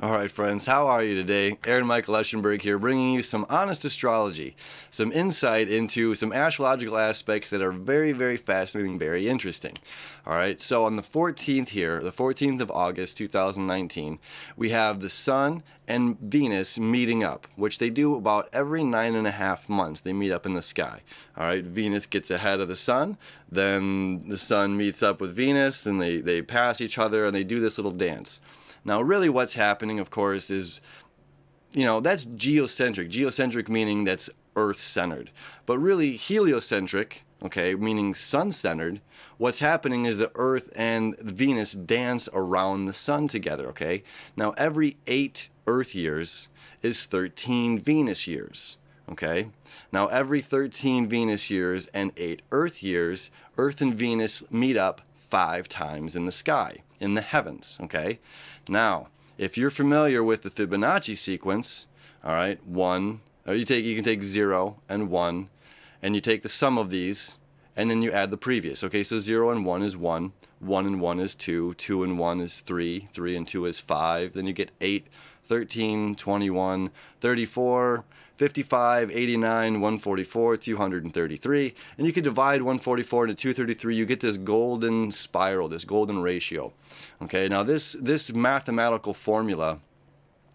All right, friends, how are you today? Aaron Michael Eschenberg here, bringing you some honest astrology, some insight into some astrological aspects that are very, very fascinating, very interesting. All right, so on the 14th here, the 14th of August, 2019, we have the Sun and Venus meeting up, which they do about every 9.5 months. They meet up in the sky. All right, Venus gets ahead of the Sun, then the Sun meets up with Venus, then they pass each other, and they do this little dance. Now, really what's happening, of course, is, that's geocentric. Geocentric meaning that's Earth-centered. But really heliocentric, okay, meaning sun-centered, what's happening is the Earth and Venus dance around the Sun together, okay? Now, every 8 Earth years is 13 Venus years, okay? Now, every 13 Venus years and 8 Earth years, Earth and Venus meet up 5 times in the sky, in the heavens, okay? Now, if you're familiar with the Fibonacci sequence, all right, you can take 0 and 1, and you take the sum of these, and then you add the previous. Okay, so 0 and 1 is 1, 1 and 1 is 2, 2 and 1 is 3, 3 and 2 is 5, then you get 8, 13, 21, 34, 55, 89, 144, 233, and you can divide 144 into 233, you get this golden spiral, this golden ratio. Okay, now this mathematical formula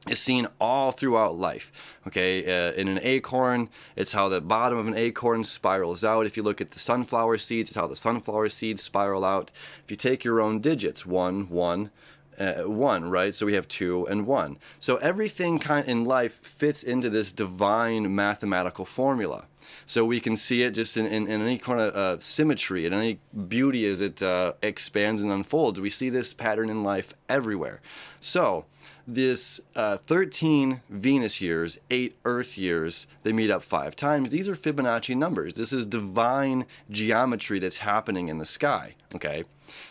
is seen all throughout life. Okay, in an acorn, it's how the bottom of an acorn spirals out. If you look at the sunflower seeds, it's how the sunflower seeds spiral out. If you take your own digits, 1, 1, 1, right? So we have 2 and 1. So everything in life fits into this divine mathematical formula. So we can see it just in any kind of symmetry and any beauty as it expands and unfolds. We see this pattern in life everywhere. So this 13 Venus years, 8 Earth years, they meet up 5 times. These are Fibonacci numbers. This is divine geometry that's happening in the sky, okay?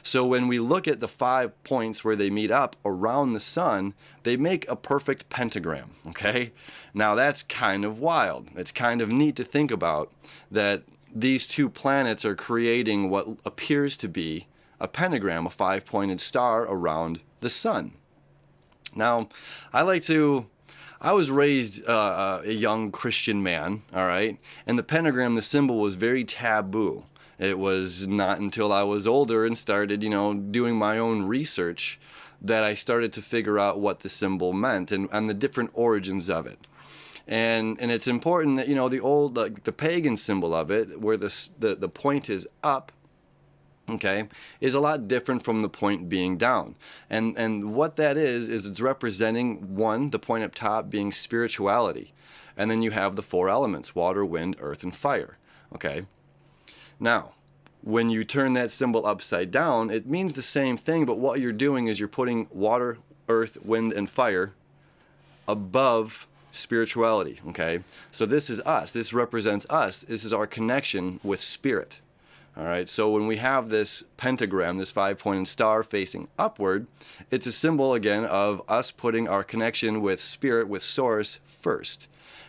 So when we look at the 5 points where they meet up around the Sun, they make a perfect pentagram, okay? Now that's kind of wild. It's kind of neat to think about that these 2 planets are creating what appears to be a pentagram, a 5-pointed star around the Sun. Now, I was raised a young Christian man, all right? And the pentagram, the symbol, was very taboo. It was not until I was older and started, doing my own research that I started to figure out what the symbol meant and the different origins of it. And it's important that, the old, the pagan symbol of it, where the point is up, okay, is a lot different from the point being down. And what that is it's representing, one, the point up top being spirituality. And then you have the 4 elements, water, wind, earth, and fire, okay? Now, when you turn that symbol upside down, it means the same thing, but what you're doing is you're putting water, earth, wind, and fire above spirituality, okay? So this is us. This represents us. This is our connection with spirit. All right, so when we have this pentagram, this 5-pointed star facing upward, it's a symbol, again, of us putting our connection with spirit, with source, first.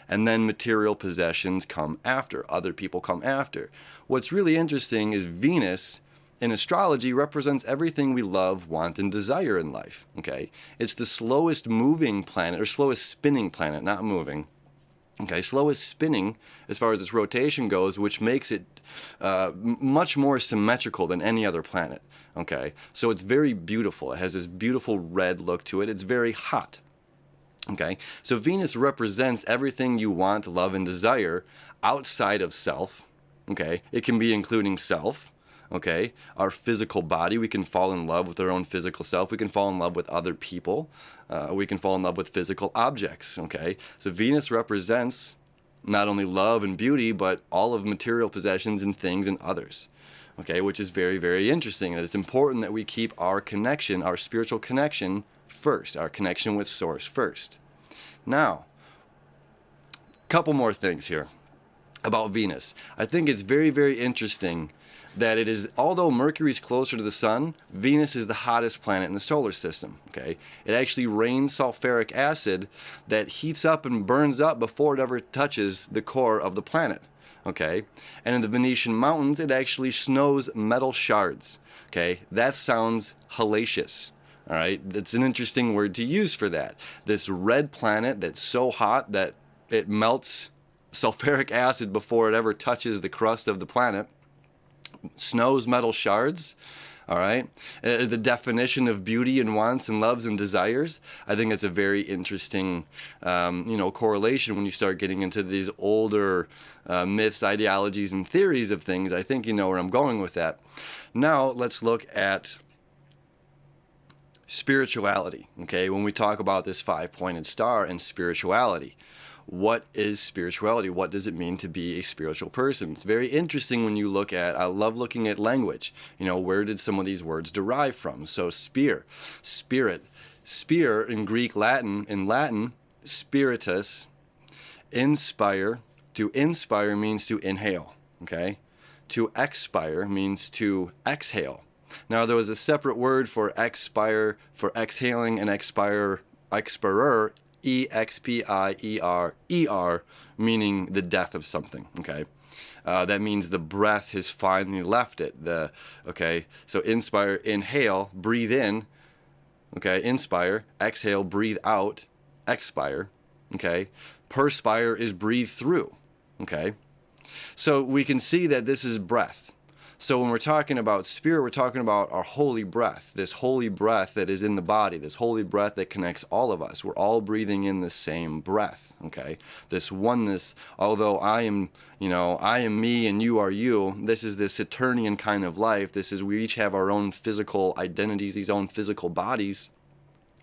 And then material possessions come after. Other people come after. What's really interesting is Venus, in astrology, represents everything we love, want, and desire in life, okay? It's the slowest moving planet, or slowest spinning planet, not moving. Okay, slowest spinning as far as its rotation goes, which makes it much more symmetrical than any other planet. Okay, so it's very beautiful. It has this beautiful red look to it. It's very hot. Okay, so Venus represents everything you want, love, and desire outside of self. Okay, it can be including self. Okay, our physical body, we can fall in love with our own physical self. We can fall in love with other people. We can fall in love with physical objects. Okay, so Venus represents not only love and beauty, but all of material possessions and things and others. Okay, which is very, very interesting. And it's important that we keep our connection, our spiritual connection first, our connection with Source first. Now, a couple more things here about Venus. I think it's very, very interesting that it is, although Mercury's closer to the Sun, Venus is the hottest planet in the solar system, okay? It actually rains sulfuric acid that heats up and burns up before it ever touches the core of the planet, okay? And in the Venetian mountains, it actually snows metal shards, okay? That sounds hellacious, All right, that's an interesting word to use for that. This red planet that's so hot that it melts sulfuric acid before it ever touches the crust of the planet, snows metal shards. All right, the definition of beauty and wants and loves and desires. I think it's a very interesting, correlation when you start getting into these older myths, ideologies, and theories of things. I think you know where I'm going with that. Now let's look at spirituality. Okay, when we talk about this 5-pointed star and spirituality. What is spirituality? What does it mean to be a spiritual person? It's very interesting when you look at, I love looking at language. Where did some of these words derive from? So spirit, spear in Greek, in Latin, spiritus, inspire. To inspire means to inhale, okay? To expire means to exhale. Now there was a separate word for expire, for exhaling, and expirer, E-X-P-I-E-R, meaning the death of something, okay? That means the breath has finally left it. So inspire, inhale, breathe in, okay? Inspire, exhale, breathe out, expire, okay? Perspire is breathe through, okay? So we can see that this is breath. So when we're talking about spirit, we're talking about our holy breath, this holy breath that is in the body, this holy breath that connects all of us. We're all breathing in the same breath, okay? This oneness, although I am me and you are you, this is this Saturnian kind of life. We each have our own physical identities, these own physical bodies.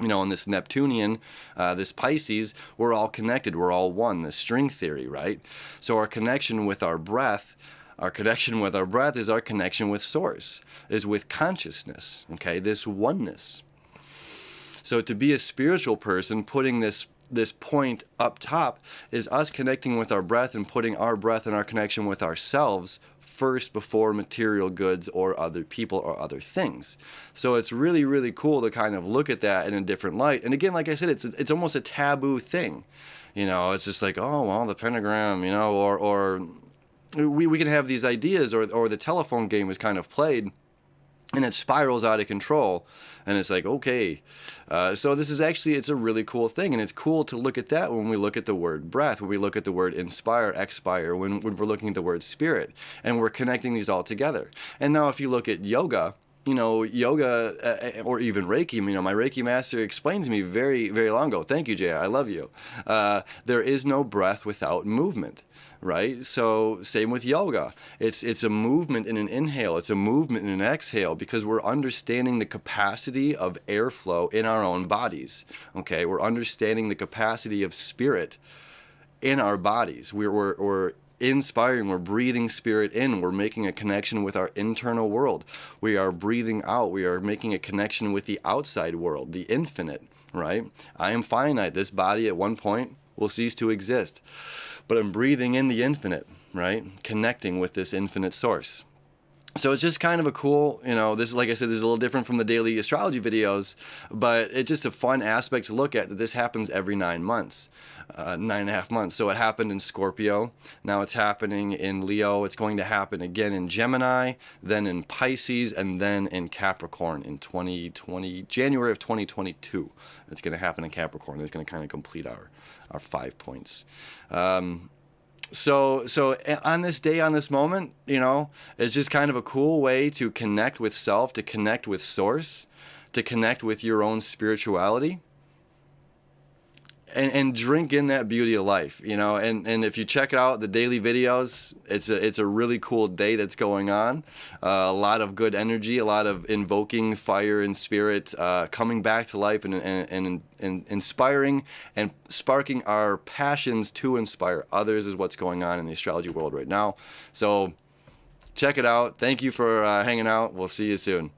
In this Neptunian, this Pisces, we're all connected, we're all one, the string theory, right? So our connection with our breath is our connection with Source, is with consciousness, okay? This oneness. So to be a spiritual person, putting this point up top is us connecting with our breath and putting our breath and our connection with ourselves first before material goods or other people or other things. So it's really, really cool to kind of look at that in a different light. And again, like I said, it's almost a taboo thing. It's just like, oh, well, the pentagram, or we can have these ideas, or the telephone game is kind of played and it spirals out of control, and it's like, okay, so this is actually, it's a really cool thing, and it's cool to look at that when we look at the word breath, when we look at the word inspire, expire, when we're looking at the word spirit, and we're connecting these all together. And now if you look at yoga, yoga or even Reiki, my Reiki master explained to me very, very long ago, thank you, Jay, I love you, there is no breath without movement. Right? So same with yoga. It's a movement in an inhale. It's a movement in an exhale, because we're understanding the capacity of airflow in our own bodies. Okay? We're understanding the capacity of spirit in our bodies. We're inspiring, we're breathing spirit in, we're making a connection with our internal world. We are breathing out, we are making a connection with the outside world, the infinite, right? I am finite. This body at one point will cease to exist. But I'm breathing in the infinite, right? Connecting with this infinite source. So it's just kind of a cool, this, like I said, this is a little different from the daily astrology videos, but it's just a fun aspect to look at, that this happens every 9 months, 9.5 months. So it happened in Scorpio, now it's happening in Leo, it's going to happen again in Gemini, then in Pisces, and then in Capricorn in January of 2022. It's going to happen in Capricorn. It's going to kind of complete our 5 points. So on this day, on this moment, it's just kind of a cool way to connect with self, to connect with Source, to connect with your own spirituality, and drink in that beauty of life, and if you check out the daily videos, it's a really cool day that's going on. A lot of good energy, a lot of invoking fire and spirit, coming back to life, and inspiring and sparking our passions to inspire others is what's going on in the astrology world right now. So check it out. Thank you for hanging out. We'll see you soon.